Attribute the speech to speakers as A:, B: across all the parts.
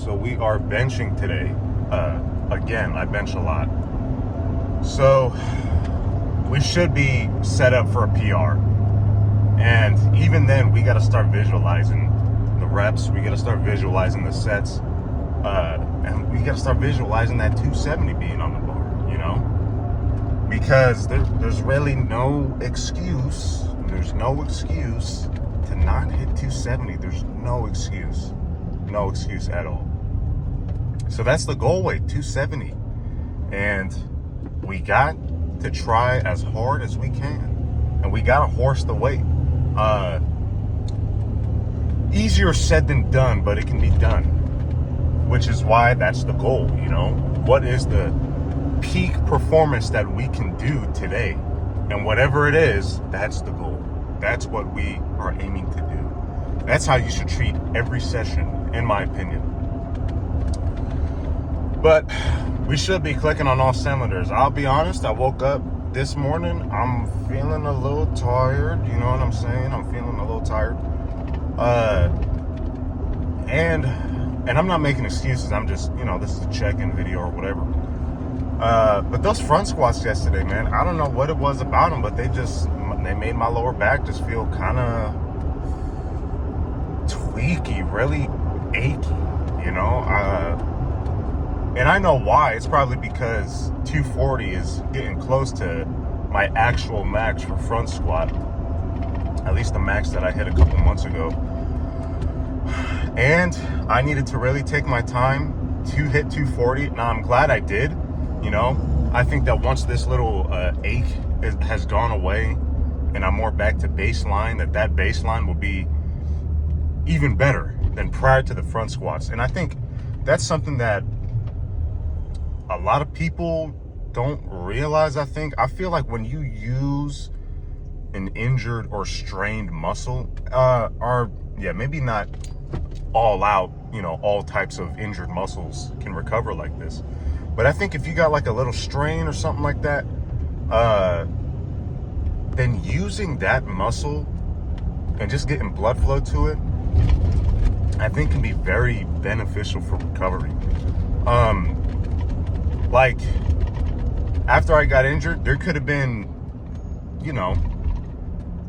A: So we are benching today. Again, I bench a lot. So we should be set up for a PR. And even then, we got to start visualizing the reps. We got to start visualizing the sets. And we got to start visualizing that 270 being on the bar, you know? Because there's really no excuse. There's no excuse to not hit 270. There's no excuse. No excuse at all. So that's the goal weight, 270. And we got to try as hard as we can. And we got to horse the weight. Easier said than done, but it can be done. Which is why that's the goal, you know? What is the peak performance that we can do today? And whatever it is, that's the goal. That's what we are aiming to do. That's how you should treat every session, in my opinion. But we should be clicking on all cylinders. I'll be honest, I woke up this morning, I'm feeling a little tired. You know what I'm saying? I'm feeling a little tired. And I'm not making excuses. I'm just, you know, this is a check-in video or whatever. But those front squats yesterday, man, I don't know what it was about them, but they made my lower back just feel kind of tweaky, really achy, you know? And I know why. It's probably because 240 is getting close to my actual max for front squat. At least the max that I hit a couple months ago. And I needed to really take my time to hit 240. Now, I'm glad I did. You know, I think that once this little ache has gone away and I'm more back to baseline, that baseline will be even better than prior to the front squats. And I think that's something that a lot of people don't realize. I feel like when you use an injured or strained muscle, maybe not all out, you know, all types of injured muscles can recover like this. But I think if you got like a little strain or something like that, then using that muscle and just getting blood flow to it, I think can be very beneficial for recovery. Like after I got injured, there could have been, you know,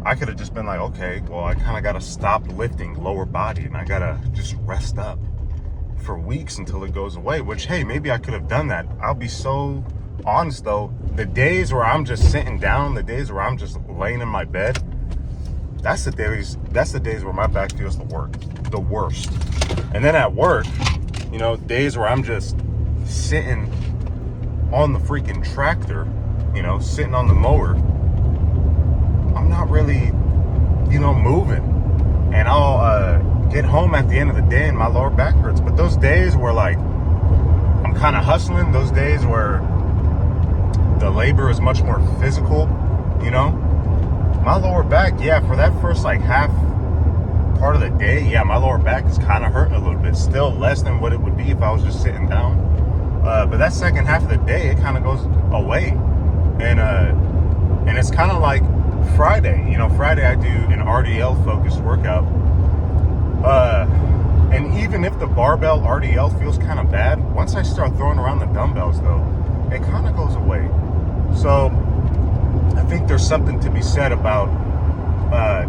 A: I could have just been like, okay, well, I kind of got to stop lifting lower body and I got to just rest up for weeks until it goes away, which, hey, maybe I could have done that. I'll be so honest though, the days where I'm just sitting down, the days where I'm just laying in my bed, that's the days where my back feels the worst. And then at work, you know, days where I'm just sitting on the freaking tractor, you know, sitting on the mower, I'm not really, you know, moving. And I'll get home at the end of the day and my lower back hurts. But those days where like I'm kind of hustling, those days where the labor is much more physical, you know, my lower back, yeah, for that first like half part of the day, yeah, my lower back is kind of hurting a little bit. Still less than what it would be if I was just sitting down. But that second half of the day, it kind of goes away. And it's kind of like Friday. You know, Friday I do an RDL focused workout. And even if the barbell RDL feels kind of bad, once I start throwing around the dumbbells though, it kind of goes away. So I think there's something to be said about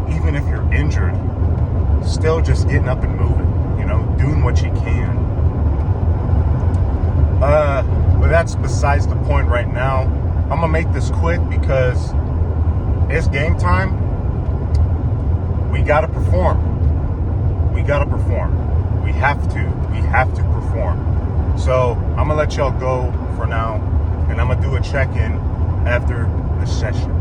A: even if you're injured, still just getting up and moving, you know, doing what you can. But that's besides the point right now. I'm gonna make this quick because it's game time. We gotta perform. We gotta perform. We have to perform. So I'm gonna let y'all go for now, and I'm gonna do a check-in after the session.